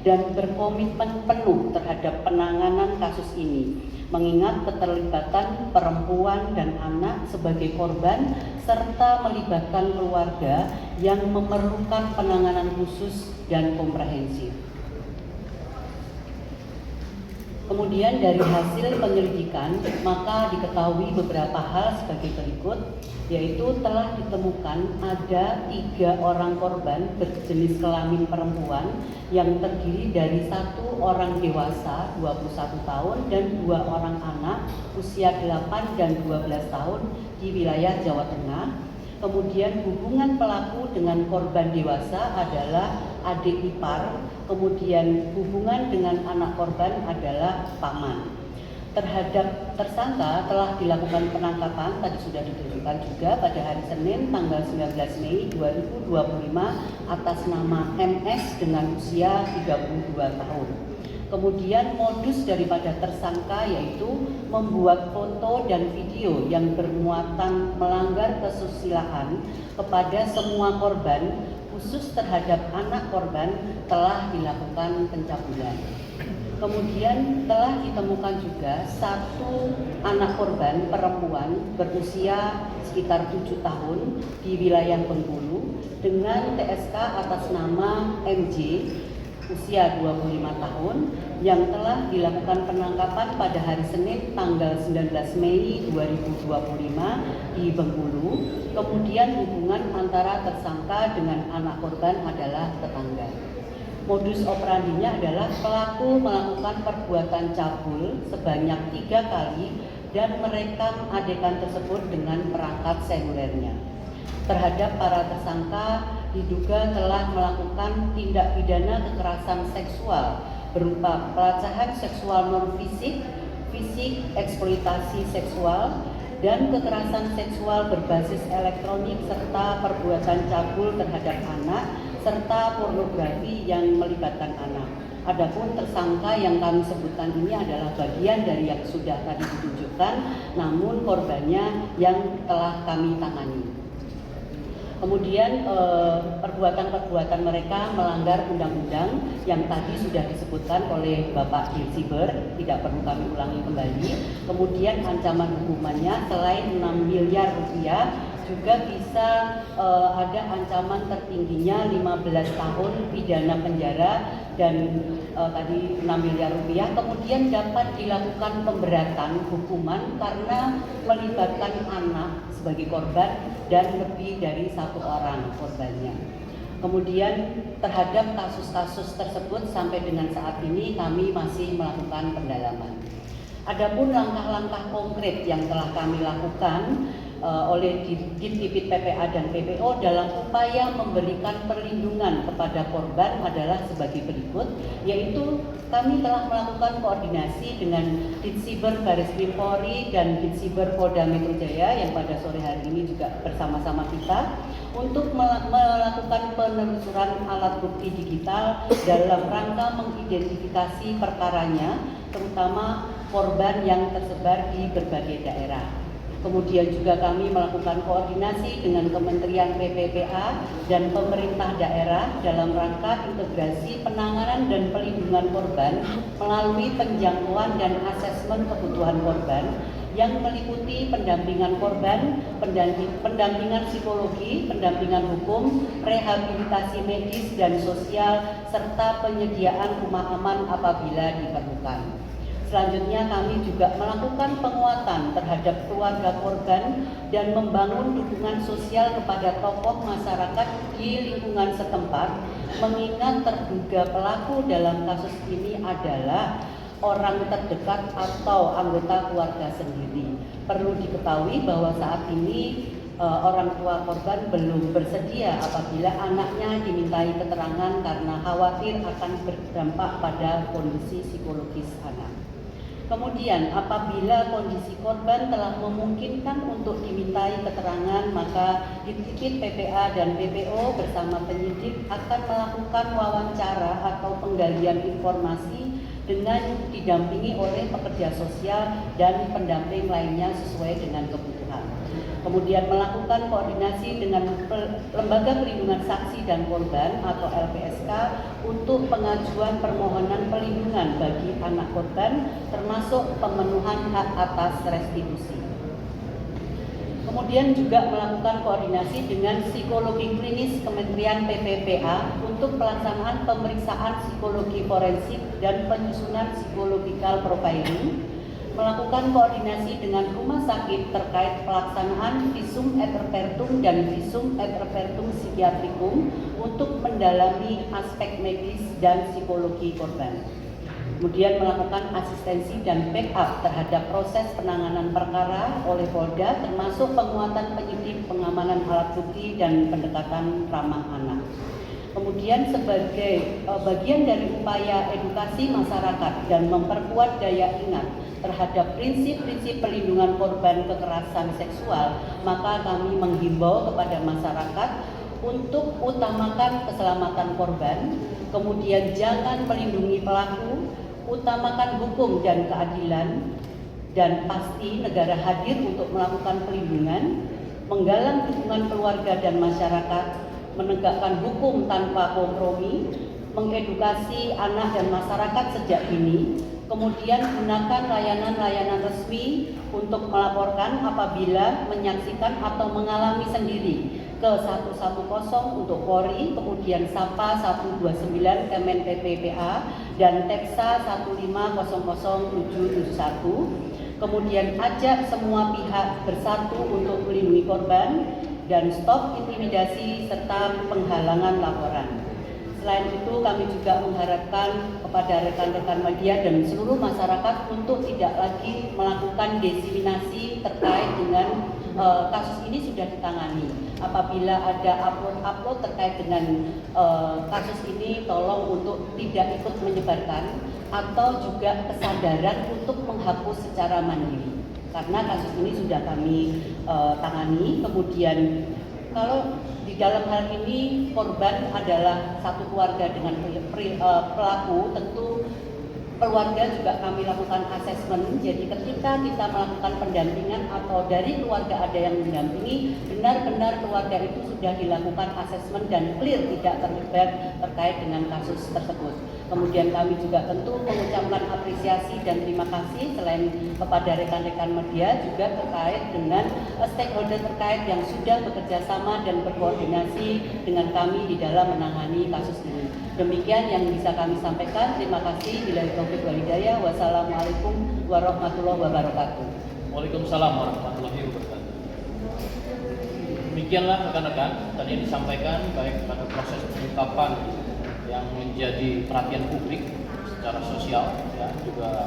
dan berkomitmen penuh terhadap penanganan kasus ini, mengingat keterlibatan perempuan dan anak sebagai korban serta melibatkan keluarga yang memerlukan penanganan khusus dan komprehensif. Kemudian dari hasil penyelidikan, maka diketahui beberapa hal sebagai berikut, yaitu telah ditemukan ada 3 orang korban berjenis kelamin perempuan yang terdiri dari 1 orang dewasa 21 tahun dan 2 orang anak usia 8 dan 12 tahun di wilayah Jawa Tengah. Kemudian hubungan pelaku dengan korban dewasa adalah adik ipar, kemudian hubungan dengan anak korban adalah paman. Terhadap tersangka telah dilakukan penangkapan, tadi sudah ditunjukkan juga pada hari Senin tanggal 19 Mei 2025 atas nama MS dengan usia 32 tahun. Kemudian modus daripada tersangka yaitu membuat foto dan video yang bermuatan melanggar kesusilaan kepada semua korban, khusus terhadap anak korban telah dilakukan pencabulan. Kemudian telah ditemukan juga 1 anak korban perempuan berusia sekitar 7 tahun di wilayah Bengkulu dengan TSK atas nama MJ usia 25 tahun yang telah dilakukan penangkapan pada hari Senin tanggal 19 Mei 2025 di Bengkulu. Kemudian hubungan antara tersangka dengan anak korban adalah tetangga. Modus operandinya adalah pelaku melakukan perbuatan cabul sebanyak 3 kali dan merekam adegan tersebut dengan perangkat selulernya. Terhadap para tersangka diduga telah melakukan tindak pidana kekerasan seksual berupa pelecehan seksual non fisik, eksploitasi seksual, dan kekerasan seksual berbasis elektronik serta perbuatan cabul terhadap anak serta pornografi yang melibatkan anak. Adapun tersangka yang kami sebutkan ini adalah bagian dari yang sudah tadi ditunjukkan, namun korbannya yang telah kami tangani. Kemudian perbuatan-perbuatan mereka melanggar undang-undang yang tadi sudah disebutkan oleh Bapak Dirsiber, tidak perlu kami ulangi kembali. Kemudian ancaman hukumannya selain 6 miliar rupiah juga bisa ada ancaman tertingginya 15 tahun pidana penjara dan tadi 6 miliar rupiah. Kemudian dapat dilakukan pemberatan hukuman karena melibatkan anak sebagai korban dan lebih dari 1 orang korbannya. Kemudian terhadap kasus-kasus tersebut sampai dengan saat ini kami masih melakukan pendalaman. Adapun langkah-langkah konkret yang telah kami lakukan oleh Ditdipit PPA dan PPO dalam upaya memberikan perlindungan kepada korban adalah sebagai berikut, yaitu kami telah melakukan koordinasi dengan Ditsiber Baris Krim Polri dan Ditsiber Polda Metro Jaya yang pada sore hari ini juga bersama-sama kita untuk melakukan penelusuran alat bukti digital dalam rangka mengidentifikasi perkaranya, terutama korban yang tersebar di berbagai daerah. Kemudian juga kami melakukan koordinasi dengan Kementerian PPPA dan pemerintah daerah dalam rangka integrasi penanganan dan pelindungan korban melalui penjangkauan dan asesmen kebutuhan korban yang meliputi pendampingan korban, pendampingan psikologi, pendampingan hukum, rehabilitasi medis dan sosial, serta penyediaan rumah aman apabila diperlukan. Selanjutnya kami juga melakukan penguatan terhadap keluarga korban dan membangun dukungan sosial kepada tokoh masyarakat di lingkungan setempat, mengingat terduga pelaku dalam kasus ini adalah orang terdekat atau anggota keluarga sendiri. Perlu diketahui bahwa saat ini orang tua korban belum bersedia apabila anaknya dimintai keterangan karena khawatir akan berdampak pada kondisi psikologis anak. Kemudian apabila kondisi korban telah memungkinkan untuk dimintai keterangan, maka Ditdipit PPA dan PPO bersama penyidik akan melakukan wawancara atau penggalian informasi dengan didampingi oleh pekerja sosial dan pendamping lainnya sesuai dengan kebutuhan. Kemudian melakukan koordinasi dengan Lembaga Perlindungan Saksi dan Korban atau LPSK untuk pengajuan permohonan perlindungan bagi anak korban termasuk pemenuhan hak atas restitusi. Kemudian juga melakukan koordinasi dengan psikologi klinis Kementerian PPPA untuk pelaksanaan pemeriksaan psikologi forensik dan penyusunan psikologikal profiling, melakukan koordinasi dengan rumah sakit terkait pelaksanaan visum et repertum dan visum et repertum psikiatrikum untuk mendalami aspek medis dan psikologi korban. Kemudian melakukan asistensi dan backup terhadap proses penanganan perkara oleh Polda termasuk penguatan penyidik, pengamanan alat bukti, dan pendekatan ramah anak. Kemudian sebagai bagian dari upaya edukasi masyarakat dan memperkuat daya ingat terhadap prinsip-prinsip perlindungan korban kekerasan seksual, maka kami menghimbau kepada masyarakat untuk utamakan keselamatan korban, kemudian jangan melindungi pelaku, utamakan hukum dan keadilan, dan pasti negara hadir untuk melakukan perlindungan, menggalang dukungan keluarga dan masyarakat, menegakkan hukum tanpa kompromi, mengedukasi anak dan masyarakat sejak dini, kemudian gunakan layanan-layanan resmi untuk melaporkan apabila menyaksikan atau mengalami sendiri ke 110 untuk Polri, kemudian SAPA 129 Kemen PPPA dan Teksa 1500771. Kemudian ajak semua pihak bersatu untuk melindungi korban dan stop intimidasi serta penghalangan laporan. Selain itu, kami juga mengharapkan kepada rekan-rekan media dan seluruh masyarakat untuk tidak lagi melakukan diseminasi terkait dengan kasus ini sudah ditangani. Apabila ada upload terkait dengan kasus ini, tolong untuk tidak ikut menyebarkan atau juga kesadaran untuk menghapus secara mandiri. Karena kasus ini sudah kami tangani. Kemudian kalau di dalam hal ini korban adalah satu keluarga dengan pelaku, tentu keluarga juga kami lakukan asesmen. Jadi ketika kita melakukan pendampingan atau dari keluarga ada yang mendampingi, benar-benar keluarga itu sudah dilakukan asesmen dan clear tidak terlibat terkait dengan kasus tersebut. Kemudian kami juga tentu mengucapkan apresiasi dan terima kasih selain kepada rekan-rekan media juga terkait dengan stakeholder terkait yang sudah bekerja sama dan berkoordinasi dengan kami di dalam menangani kasus ini. Demikian yang bisa kami sampaikan. Terima kasih. Billahi taufiq wal hidayah. Wassalamualaikum warahmatullahi wabarakatuh. Waalaikumsalam warahmatullahi wabarakatuh. Demikianlah rekan-rekan tadi yang disampaikan baik pada proses pengungkapan yang menjadi perhatian publik secara sosial, ya, juga